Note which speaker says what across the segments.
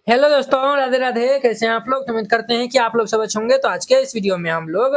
Speaker 1: Hello दोस्तों, राधे राधे। कैसे हैं आप लोग? तो उम्मीद करते हैं कि आप लोग सब अच्छे होंगे। तो आज के इस वीडियो में हम लोग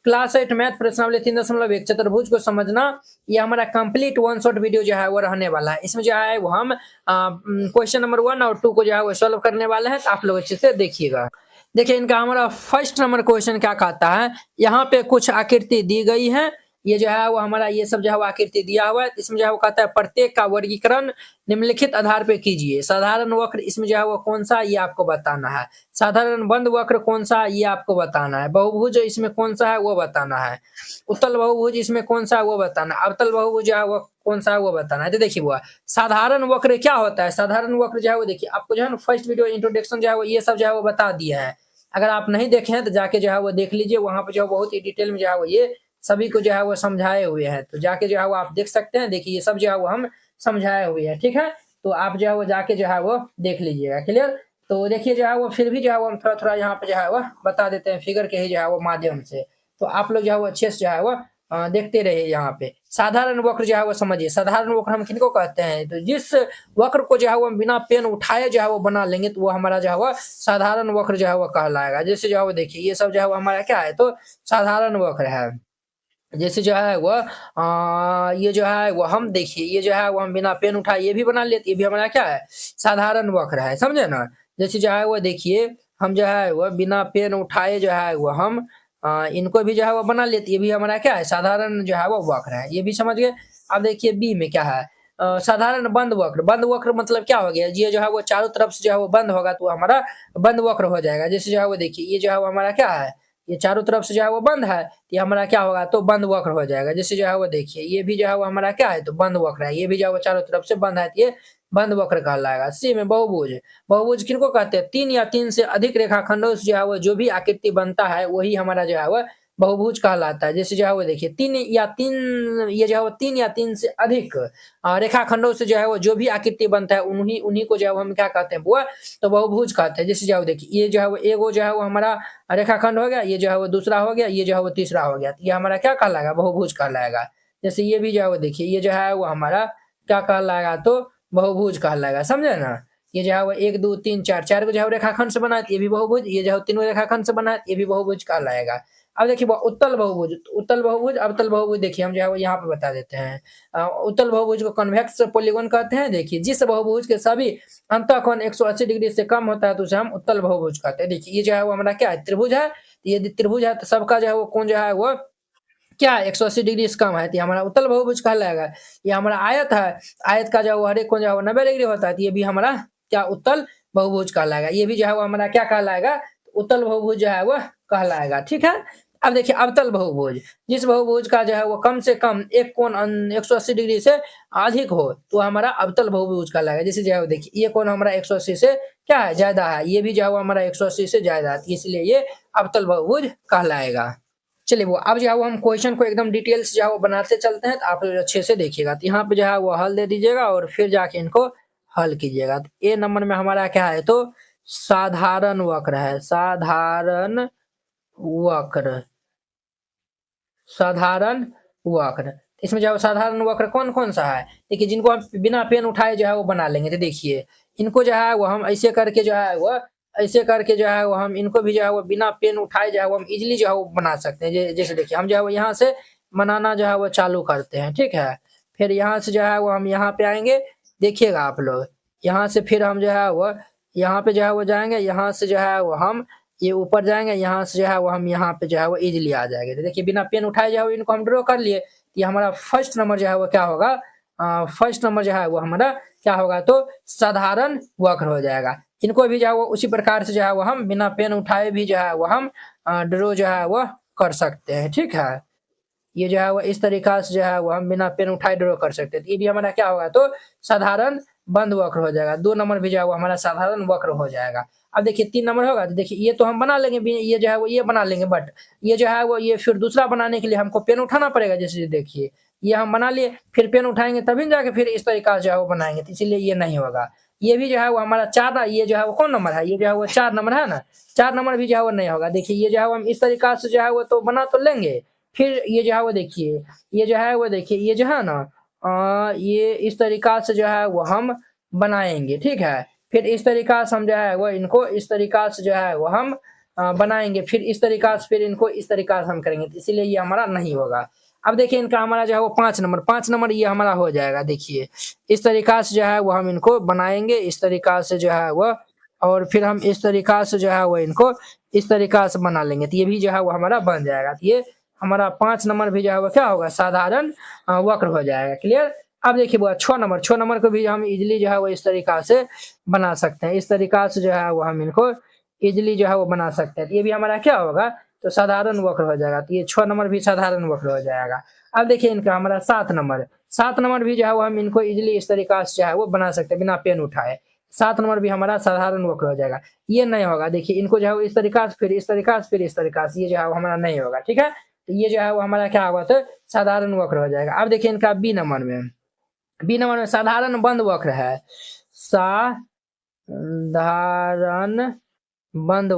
Speaker 1: क्लास 8 मैथ प्रश्नावली 3.1 चतुर्भुज को समझना, ये हमारा कंप्लीट वन शॉट वीडियो जो है वो रहने वाला है। इसमें जो है वो हम क्वेश्चन नंबर 1 और 2 को जो है वो सॉल्व करने वाले हैं। तो आप लोग अच्छे से देखिएगा। देखिए, इनका हमारा फर्स्ट नंबर क्वेश्चन क्या कहता है। यहाँ पे कुछ आकृति दी गई है। ये जो है वो हमारा ये सब जो है वो आकृति दिया हुआ है। इसमें जो है वो कहता है प्रत्येक का वर्गीकरण निम्नलिखित आधार पे कीजिए। साधारण वक्र इसमें जो है वो कौन सा, ये आपको बताना है। साधारण बंद वक्र कौन सा, ये आपको बताना है। बहुभुज इसमें कौन सा है वो बताना है। उत्तल बहुभुज इसमें कौन सा है वो बताना है। अवतल बहुभुज जो है वो कौन सा है वो बताना है। तो देखिए वो साधारण वक्र क्या होता है। साधारण वक्र जो है वो देखिए आपको जो है ना फर्स्ट वीडियो इंट्रोडक्शन जो है वो ये सब जो है वो बता दिया है। अगर आप नहीं देखे हैं तो जाके जो है वो देख लीजिए। वहां पे जो है बहुत ही डिटेल में जो है वो ये सभी को जो है वो समझाए हुए हैं। तो जाके जो है वो आप देख सकते हैं। देखिए ये सब जो है वो हम समझाए हुए हैं, ठीक है। तो आप जो है वो जाके जो है वो देख लीजिएगा। क्लियर। तो देखिए जो है वो फिर भी जो है वो हम थोड़ा-थोड़ा यहाँ पे जो है वो बता देते हैं फिगर के ही जो है वो माध्यम से। तो आप लोग जो है वो अच्छे से जो है वो देखते रहिए। यहाँ पे साधारण वक्र जो है वो समझिए। साधारण वक्र हम किनको कहते हैं। तो जिस वक्र को जो है वो बिना पेन उठाए जो है वो बना लेंगे तो वो हमारा जो है वो साधारण वक्र जो है वो कहलाएगा। जैसे जो है वो देखिए ये सब जो है वो हमारा क्या है, तो साधारण वक्र है। जैसे जो है वो ये जो है वो हम देखिए ये जो है वो हम बिना पेन उठाए ये भी बना लेते, ये भी हमारा क्या है, साधारण वक्र है। समझे ना। जैसे जो है वो देखिए हम जो है वो बिना पेन उठाए जो है वो हम इनको भी जो है वो बना लेते, ये भी हमारा क्या है, साधारण जो है वो वक्र है। ये भी समझ गए। अब देखिए बी में क्या है, साधारण बंद वक्र। बंद वक्र मतलब क्या हो गया, ये जो है वो चारों तरफ से जो है वो बंद होगा तो हमारा बंद वक्र हो जाएगा। जैसे जो है वो देखिए ये जो है वो हमारा क्या है, ये चारों तरफ से जो है वो बंद है, ये हमारा क्या होगा, तो बंद वक्र हो जाएगा। जैसे जो है वो देखिए ये भी जो है वो हमारा क्या है, तो बंद वक्र है। ये भी जो है वो चारों तरफ से बंद है, तो ये बंद वक्र कहलाएगा। सी में बहुभुज। बहुभुज किनको कहते हैं, 3 या 3 से अधिक रेखाखंडों से जो है वो जो भी आकृति बनता है वही हमारा जो है वो बहुभुज कहलाता है। जैसे जो है वो देखिए 3 या 3, ये जो है वो 3 या 3 से अधिक रेखाखंडों से जो है वो जो भी आकृति बनता है उन्हीं उन्हीं को जो है वो हम क्या कहते हैं, वो तो बहुभुज कहते हैं। जैसे जो है वो देखिए ये जो है वो एगो जो है वो हमारा रेखाखंड हो गया, ये जो है वो दूसरा हो गया, ये जो है वो तीसरा हो गया, तो ये हमारा क्या कहलाएगा, बहुभुज कहलाएगा। जैसे ये भी जो है वो देखिए ये जो है वो हमारा क्या कहलाएगा, तो बहुभुज कहलाएगा। समझे ना। ये जो है वो 1 2 3 4 4 को जो है रेखाखंड से बना है, ये भी बहुभुज। ये जो है तीनों रेखाखंड से बना है, ये भी बहुभुज कहलाएगा। अब देखिए उत्तल बहुभुज, उत्तल बहुभुज, अवतल बहुभुज देखिए हम जो है वो यहाँ पे बता देते हैं। उत्तल बहुभुज को कन्वेक्स पॉलीगॉन कहते हैं। देखिए जिस बहुभुज के सभी अंतःकोण 180 डिग्री से कम होता है तो उसे हम उत्तल बहुभुज कहते हैं। देखिए ये जो है वो हमारा क्या है, त्रिभुज है। यदि त्रिभुज है तो सबका जो है वो कोण जो है वो क्या है, 180 डिग्री से कम है, तो ये हमारा उत्तल बहुभुज कहलाएगा। ये हमारा आयत है, आयत का जो है वो हर एक कोण जो है वो 90 डिग्री होता है, तो ये भी हमारा क्या, उत्तल बहुभुज कहलाएगा। ये भी जो है वो हमारा क्या कहलाएगा, उत्तल बहुभुज जो है वो कहलाएगा। ठीक है। अब देखिए अवतल बहुभुज, जिस बहुभुज का जो है वो कम से कम एक कोण 180 डिग्री से अधिक हो तो हमारा अवतल बहुभुज कहलाएगा। जैसे जो है वो देखिए ये कोण हमारा 180 से क्या है, ज्यादा है, ये भी जो है वो हमारा 180 से ज्यादा है, इसलिए ये अवतल बहुभुज कहलाएगा। चलिए वो अब जो है वो हम क्वेश्चन को एकदम डिटेल्स जो है वो बनाते चलते हैं, तो आप लोग अच्छे से देखिएगा। तो यहाँ पे जो है वो हल दे दीजिएगा और फिर जाके इनको हल कीजिएगा। तो ए नंबर में हमारा क्या है, तो साधारण वक्र है। साधारण वक्र, साधारण वक्र। इसमें जो है साधारण वक्र कौन कौन सा है, देखिए जिनको हम बिना पेन उठाए जो है वो बना लेंगे। तो देखिए इनको जो है वो हम ऐसे करके जो है वो ऐसे करके जो है वो हम इनको भी जो है वो बिना पेन उठाए जो है वो हम इजीली जो है वो बना सकते हैं। जैसे देखिए हम जो है वो यहाँ से बनाना जो है वो चालू करते हैं, ठीक है। फिर यहाँ से जो है वो हम यहाँ पे आएंगे, देखिएगा आप लोग। यहाँ से फिर हम जो है वो यहाँ पे जो है वो जाएंगे, यहाँ से जो है वो हम ये ऊपर जाएंगे, यहाँ से जो है वो हम यहाँ पे जो है वो इजीली आ जाएंगे। तो देखिए बिना पेन उठाए जो है इनको हम ड्रॉ कर लिए। ये हमारा फर्स्ट नंबर जो है वो क्या होगा, फर्स्ट नंबर जो है वो हमारा क्या होगा, तो साधारण वक्र हो जाएगा। इनको भी जो है वो उसी प्रकार से जो है वो हम बिना पेन उठाए भी जो है वो हम ड्रॉ जो है वो कर सकते हैं, ठीक है। ये जो है वो इस तरीका से जो है वो हम बिना पेन उठाए ड्रॉ कर सकते हैं। तो ये भी हमारा क्या होगा, तो साधारण बंद वक्र हो जाएगा। 2 नंबर भी जो है वो हमारा साधारण वक्र हो जाएगा। अब देखिए 3 नंबर होगा, तो देखिए ये तो हम बना लेंगे, ये जो है वो ये बना लेंगे, बट ये जो है वो ये फिर दूसरा बनाने के लिए हमको पेन उठाना पड़ेगा। जैसे देखिए ये हम बना लिए, फिर पेन उठाएंगे तभी जाके फिर इस तरीका से जो है वो बनाएंगे, तो इसीलिए ये नहीं होगा। ये भी जो है वो हमारा 4, ये जो है वो कौन नंबर है, ये जो है वो 4 नंबर है ना। 4 नंबर भी जो है वो नहीं होगा। देखिए ये जो है वो हम इस तरीका से जो है वो तो बना तो लेंगे, फिर ये जो है वो देखिए ये जो है वो देखिए ये जो है ना ये इस तरीका से जो है वो हम बनाएंगे, ठीक है। फिर इस तरीका से हम जो है वो इनको इस तरीका से जो है वो हम बनाएंगे, फिर इस तरीका से, फिर इनको इस तरीका से हम करेंगे, तो इसीलिए ये हमारा नहीं होगा। अब देखिए इनका हमारा जो है वो 5 नंबर ये हमारा हो जाएगा। देखिए इस तरीका से जो है वो हम इनको बनाएंगे, इस तरीका से जो है वो, और फिर हम इस तरीका से जो है वो इनको इस तरीका से बना लेंगे, तो ये भी जो है वो हमारा बन जाएगा। तो ये हमारा 5 नंबर भी जो है वो क्या होगा, साधारण वक्र हो जाएगा। क्लियर। अब देखिए वो 6 नंबर को भी हम इजिली जो है वो इस तरीका से बना सकते हैं, इस तरीका से जो है वो हम इनको इजिली जो है वो बना सकते हैं। तो ये भी हमारा क्या होगा, तो साधारण वक्र हो जाएगा। तो ये 6 नंबर भी साधारण वक्र हो जाएगा। अब देखिए इनका हमारा 7 नंबर भी जो है वो हम इनको इजिली इस तरीका से जो है वो बना सकते हैं बिना पेन उठाए। 7 नंबर भी हमारा साधारण वक्र हो जाएगा। ये नहीं होगा, देखिए इनको जो है वो इस तरीका से, फिर इस तरीका से, फिर इस तरीका से, ये जो है वो हमारा नहीं होगा। ठीक है, तो ये जो है वो हमारा क्या होगा, तो साधारण वक्र हो जाएगा। अब देखिए इनका बी नंबर में साधारण बंद वक्र है, साधारण बंद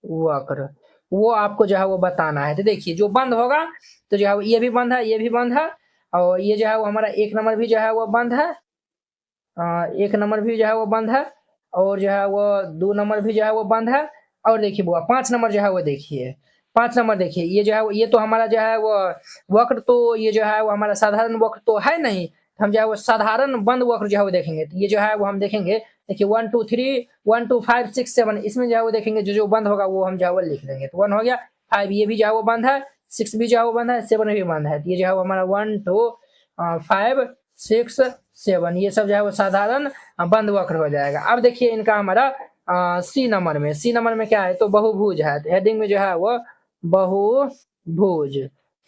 Speaker 1: वक्र वो आपको जो है वो बताना है। तो देखिए जो बंद होगा, तो जो है वो ये भी बंद है, ये भी बंद है, और ये जो है वो हमारा 1 नंबर भी जो है वो बंद है, 1 नंबर भी जो है वो बंद है, और जो है वो 2 नंबर भी जो है वो बंद है। और देखिए बुआ 5 नंबर जो है वो देखिए, 5 नंबर देखिए, ये जो है वो, ये तो हमारा जो है वो वक्र, तो ये जो है वो हमारा साधारण वक्र तो है नहीं, हम जो है वो साधारण बंद वक्र जो है वो देखेंगे। तो ये जो है वो हम देखेंगे, देखिए 1 2 3 1 2 5 6 7, इसमें जो है वो देखेंगे, जो जो बंद होगा वो हम जो है वो लिख देंगे। तो 1 हो गया, 5 ये भी जो है वो बंद है, 6 भी जो है वो बंद है, 7 भी बंद है। तो ये जो है वो हमारा 1 2 5 6 7, ये सब जो है वो साधारण बंद वक्र हो जाएगा। अब देखिए इनका हमारा सी नंबर में क्या है, तो बहुभुज है। तो हेडिंग में जो है वो बहुभुज,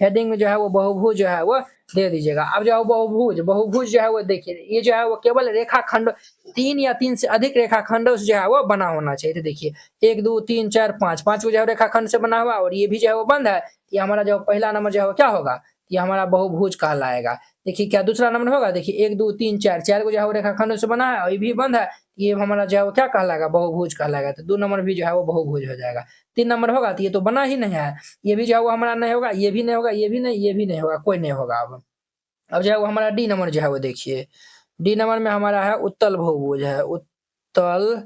Speaker 1: हेडिंग में जो है वो बहुभुज जो है वो दे दीजिएगा। अब जो है बहुभुज जो है वो देखिए, ये जो है वो केवल रेखाखंड 3 या 3 से अधिक रेखाखंडों से जो है वो बना होना चाहिए। तो देखिए 1 2 3 4 5 5 जो है रेखाखंड से बना हुआ, और ये भी जो है वो बंद है। ये हमारा जो पहला नंबर जो है वो क्या होगा, ये हमारा बहुभुज कहलाएगा। देखिए क्या दूसरा नंबर होगा, देखिए 1 2 3 4 4 को जो है वो रेखाखंडों से बना है, और ये भी बंद है, ये हमारा जो है वो क्या कहलाएगा, बहुभुज कहलाएगा। तो 2 नंबर भी जो है वो बहुभुज हो जाएगा। 3 नंबर होगा, तो ये तो बना ही नहीं है, ये भी जो है वो हमारा नहीं होगा, ये भी नहीं होगा, ये भी नहीं, ये भी नहीं होगा, कोई नहीं होगा। अब जो है वो हमारा डी नंबर जो है वो देखिए, डी नंबर में हमारा है उत्तल बहुभुज है, उत्तल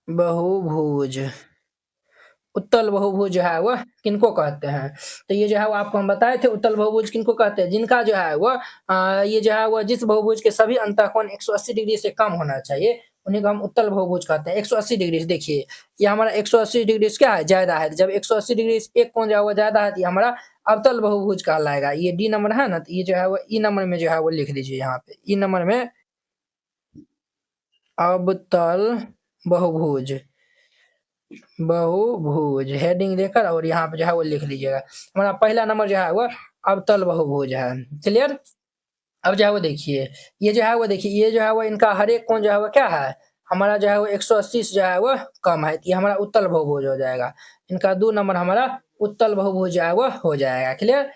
Speaker 1: बहुभुज। उत्तल बहुभुज जो है वो किनको कहते हैं, तो ये जो है वो आपको हम बताए थे, उत्तल बहुभुज किनको कहते हैं, जिनका जो है वो ये जो है वो जिस बहुभुज के सभी अंतःकोण 180 डिग्री से कम होना चाहिए, उन्हीं को हम उत्तल बहुभुज कहते हैं। 180 डिग्री से देखिए, ये हमारा 180 डिग्री से क्या है, ज्यादा है। जब 180 डिग्री से एक कोण जो है वो ज्यादा है, तो ये हमारा अवतल बहुभुज कहलाएगा। ये डी नंबर है ना, तो ये जो है वो ई नंबर में जो है वो लिख दीजिए, यहाँ पे ई नंबर में अवतल बहुभुज, बहुभुज हेडिंग देकर, और यहाँ पे जो है वो लिख लीजिएगा। हमारा पहला नंबर जो है वो अवतल बहुभुज है। क्लियर। अब जो है वो देखिए, ये जो है वो देखिए, ये जो है वो इनका हर एक कोण जो है वो क्या है, हमारा जो है वो 180 से जो है वो कम है, ये हमारा उत्तल बहुभुज हो जाएगा। इनका 2 नंबर हमारा उत्तल बहुभुज जो है वो हो जाएगा। क्लियर।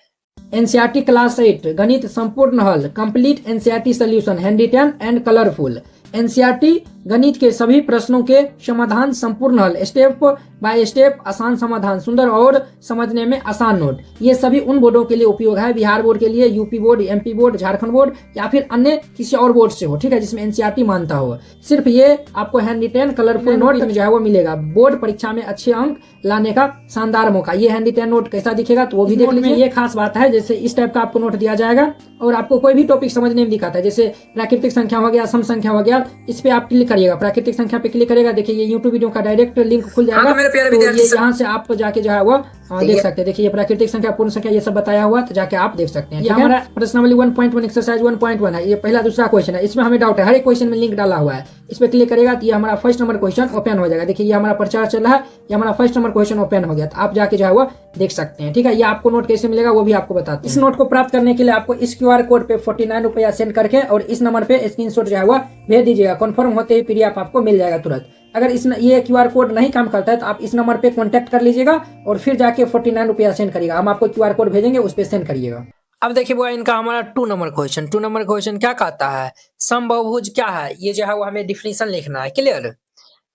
Speaker 1: एनसीईआरटी क्लास 8 गणित संपूर्ण हल complete NCERT solution handwritten and colourful. NCERT गणित के सभी प्रश्नों के समाधान संपूर्ण हल, स्टेप बाय स्टेप आसान समाधान, सुंदर और समझने में आसान नोट। ये सभी उन बोर्डों के लिए उपयोग है, बिहार बोर्ड के लिए, UP board, MP board, Jharkhand board, या फिर अन्य किसी और बोर्ड से हो, ठीक है, जिसमें एनसीईआरटी मानता हो। सिर्फ ये आपको हैंड रिटेन कलरफुल नोट जो है वो मिलेगा। बोर्ड परीक्षा में अच्छे अंक लाने का शानदार मौका। ये हैंड रिटेन नोट कैसा दिखेगा, तो वो भी देख लीजिए। ये खास बात है, जैसे इस टाइप का आपको नोट दिया जाएगा, और आपको कोई भी टॉपिक समझने में दिखाता है, जैसे प्राकृतिक संख्या हो गया, सम संख्या हो गया, इस पे आप क्लिक करिएगा, प्राकृतिक संख्या पे क्लिक करेगा, देखिए ये यूट्यूब वीडियो का डायरेक्ट लिंक खुल जाएगा। तो ये यहाँ से आप जाके जो है वो देख सकते हैं। देखिए ये प्राकृतिक संख्या, पूर्ण संख्या, ये सब बताया हुआ, तो जाके आप देख सकते हैं। ये हमारा प्रश्नावली 1.1 एक्सरसाइज 1.1 है, ये पहला दूसरा क्वेश्चन है। इसमें हमें डाउट है, हर एक क्वेश्चन में लिंक डाला हुआ है, इस पे क्लिक करेगा तो ये हमारा फर्स्ट नंबर क्वेश्चन ओपन हो जाएगा। देखिए ये हमारा प्रचार चल रहा है, ये हमारा फर्स्ट नंबर क्वेश्चन ओपन हो गया, तो आप जाके जो है वो देख सकते हैं। ठीक है, ये आपको नोट कैसे मिलेगा वो भी आपको बताते हैं। इस नोट को प्राप्त करने के लिए आपको इस क्यूआर कोड पे 49 रुपया सेंड करके और इस नंबर पे स्क्रीनशॉट जो है वो भेज दीजिएगा। कन्फर्म होते ही पीडीएफ आपको मिल जाएगा तुरंत। अगर इस ये क्यूआर कोड नहीं काम करता है तो आप इस नंबर पे कांटेक्ट कर लीजिएगा और फिर जाके 49 रुपया सेंड करिएगा। हम आपको क्यूआर कोड भेजेंगे, उस पर सेंड करिएगा। अब देखिए वो इनका हमारा 2 नंबर क्वेश्चन क्या कहता है, समबाहुभुज क्या है, ये जो है वो हमें डिफिनीशन लिखना है। क्लियर।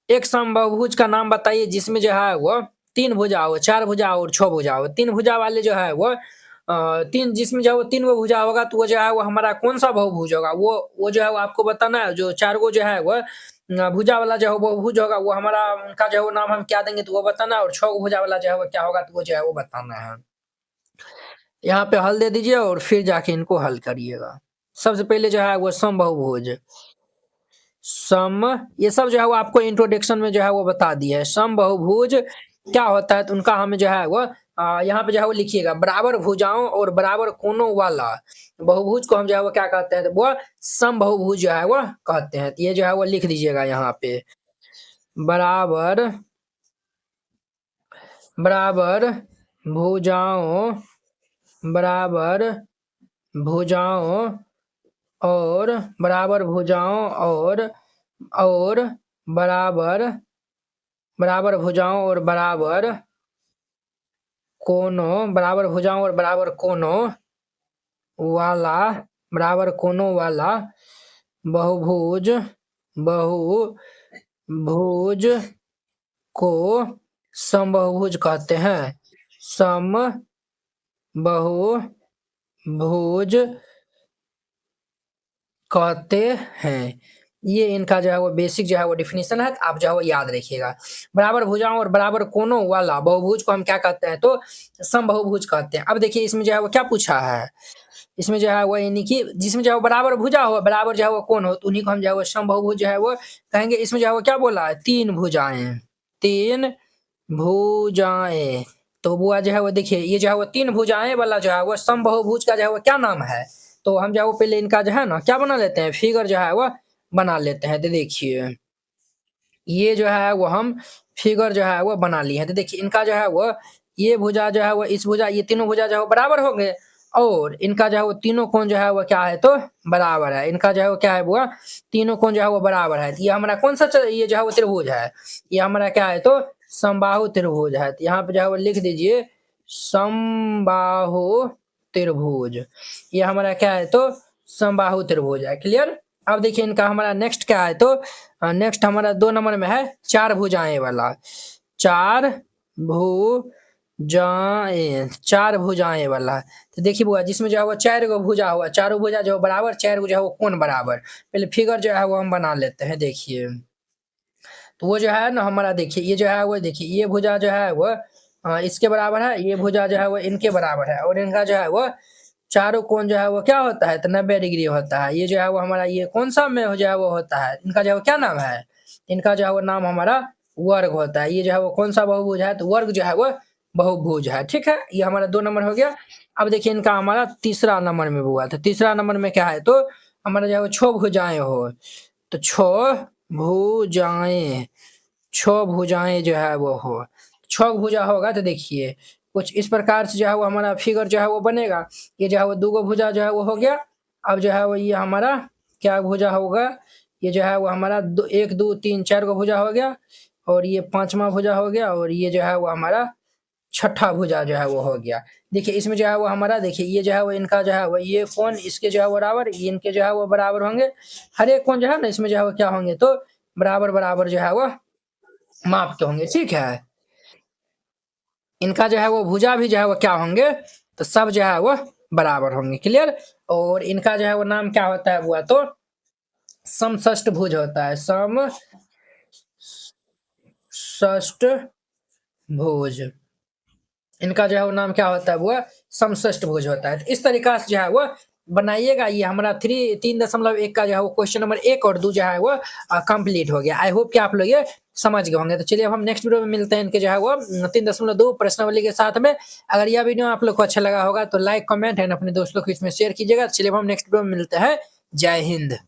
Speaker 1: एक समबाहुभुज का नाम बताइए जिसमें जो है वो 3 भुजा हो, 4 भुजा हो और 6 भुजा हो। 3 भुजा वाले जो है वो तीन, जिसमें जो है वो 3 गो भुजा होगा तो वो जो है वो हमारा कौन-सा बहुभुज होगा, वो जो है वो आपको बताना है। जो 4 गो जो है वो भुजा वाला जो है वो बहुभुज होगा, वो हमारा उनका जो है वो नाम हम क्या देंगे तो वो बताना है, और 6 गो भुजा वाला जो है वो क्या होगा तो वो जो है वो बताना है। यहाँ पे हल दे दीजिए और फिर जाके इनको हल करिएगा। सबसे पहले जो है वो समबहुभुज, सम ये सब जो है वो आपको इंट्रोडक्शन में जो है वो बता दिए है। समबहुभुज क्या होता है तो उनका हमें जो है वो यहाँ पे जो है वो लिखिएगा, बराबर भुजाओं और बराबर कोनों वाला बहुभुज को हम जो है वो क्या कहते हैं तो वो समबहुभुज जो है वो कहते हैं। तो ये जो है वो लिख दीजिएगा यहाँ पे, बराबर बराबर भुजाओं बराबर भुजाओं और बराबर भुजाओं और बराबर बराबर भुजाओं और बराबर कोनों बराबर भुजाओं और बराबर कोनों वाला बराबर कोनों वाला बहुभुज बहुभुज को समबहुभुज कहते हैं। समबहुभुज कहते हैं। ये इनका जो है वो बेसिक जो है वो डेफिनेशन है, आप जो है वो याद रखिएगा। बराबर भुजाओं और बराबर कोनों वाला बहुभुज को हम क्या कहते हैं तो समबहुभुज कहते हैं। अब देखिए इसमें जो है वो क्या पूछा है, इसमें जो है वो यानी कि जिसमें जो है बराबर भुजा हो बराबर जो है वो कोण हो तो उन्हीं को हम जो है वो समबहुभुज जो है वो कहेंगे। इसमें जो है वो क्या बोला है, 3 भुजाएं, 3 भुजाएं। तो बुआ जो है वो देखिए ये जो है वो 3 भुजाएं वाला जो है वो समबहुभुज का जो है वो क्या नाम है, तो हम जो है वो पहले इनका जो है ना क्या बना लेते हैं, फिगर जो है वो बना लेते हैं। तो देखिए ये जो है वो हम फिगर जो है वो बना लिए हैं। तो देखिए इनका जो है वो ये भुजा जो है वो इस भुजा, ये तीनों भुजा जो है वो बराबर हो गए, और इनका जो है वो तीनों कोण जो है वो क्या है तो बराबर है। इनका जो है वो क्या है बुआ, तीनों कोण जो है वो बराबर है। तो ये हमारा कौन सा ये जो है वो त्रिभुज है, ये हमारा क्या है तो समबाहु त्रिभुज है। तो यहाँ पे जो है वो लिख दीजिए समबाहु त्रिभुज, ये हमारा क्या है तो समबाहु त्रिभुज है। क्लियर। अब देखिए इनका हमारा नेक्स्ट क्या है तो नेक्स्ट हमारा 2 नंबर में है 4 भुजाएं वाला, 4 भुजाएं, 4 भुजाएं वाला। तो देखिए बुआ जिसमें जो है वो 4 गो भुजा हुआ, चारों भुजा जो बराबर, 4 गो जो है वो कोण बराबर। पहले फिगर जो है वो हम बना लेते हैं। देखिए तो वो जो है ना हमारा देखिए ये जो है वो देखिए ये भुजा जो है वो इसके बराबर है, ये भुजा जो है वो इनके बराबर है, और इनका जो है वो चारों कोण जो है वो क्या होता है तो 90 डिग्री होता है। ये जो है वो हमारा ये कौन सा में हो जो है वो होता है, इनका जो है वो क्या नाम है, इनका जो है वो नाम हमारा वर्ग होता है। ये जो है वो कौन सा बहुभुज है तो वर्ग जो है वो बहुभुज है। ठीक है, ये हमारा 2 नंबर हो गया। अब देखिए इनका हमारा तीसरा नंबर में हुआ था। तीसरा नंबर में क्या है तो हमारा जो है वो 6 भुजाएं हो, तो 6 भुजाएं, 6 भुजाएं जो है वो हो, 6 भुजा होगा तो देखिए कुछ इस प्रकार से जो है वो हमारा फिगर जो है वो बनेगा। ये जो है वो 2 गो भुजा जो है वो हो गया। अब जो है वो ये हमारा क्या भुजा होगा, ये जो है वो हमारा 1 2 3 4 गो भुजा हो गया, और ये 5वां भुजा हो गया, और ये जो है वो हमारा 6ठा भुजा जो है वो हो गया। देखिए इसमें जो है वो हमारा देखिए ये जो है वो इनका जो है वो ये कोण इसके जो है बराबर, ये इनके जो है वो बराबर होंगे। हर एक कोण जो है ना इसमें जो है वो क्या होंगे तो बराबर बराबर जो है वो माप के होंगे। ठीक है, इनका जो है वो भुजा भी जो है वो क्या होंगे तो सब जो है वो बराबर होंगे। क्लियर। और इनका जो है वो नाम क्या होता है बुआ तो समषष्ठ भुज होता है, समषष्ठ भुज। इनका जो है वो नाम क्या होता है वो समषष्ठ भुज होता है। तो इस तरीका से जो है वो बनाइएगा। ये हमारा 3.1 का जो है वो क्वेश्चन नंबर 1 और 2 जो है वो कंप्लीट हो गया। आई होप कि आप लोग ये समझ गए होंगे। तो चलिए अब हम नेक्स्ट वीडियो में मिलते हैं इनके जो है वो 3.2 प्रश्नावली के साथ में। अगर यह वीडियो आप लोग को अच्छा लगा होगा तो लाइक कमेंट एंड अपने दोस्तों को इसमें शेयर कीजिएगा। चलिए अब हम नेक्स्ट वीडियो में मिलते हैं। जय हिंद।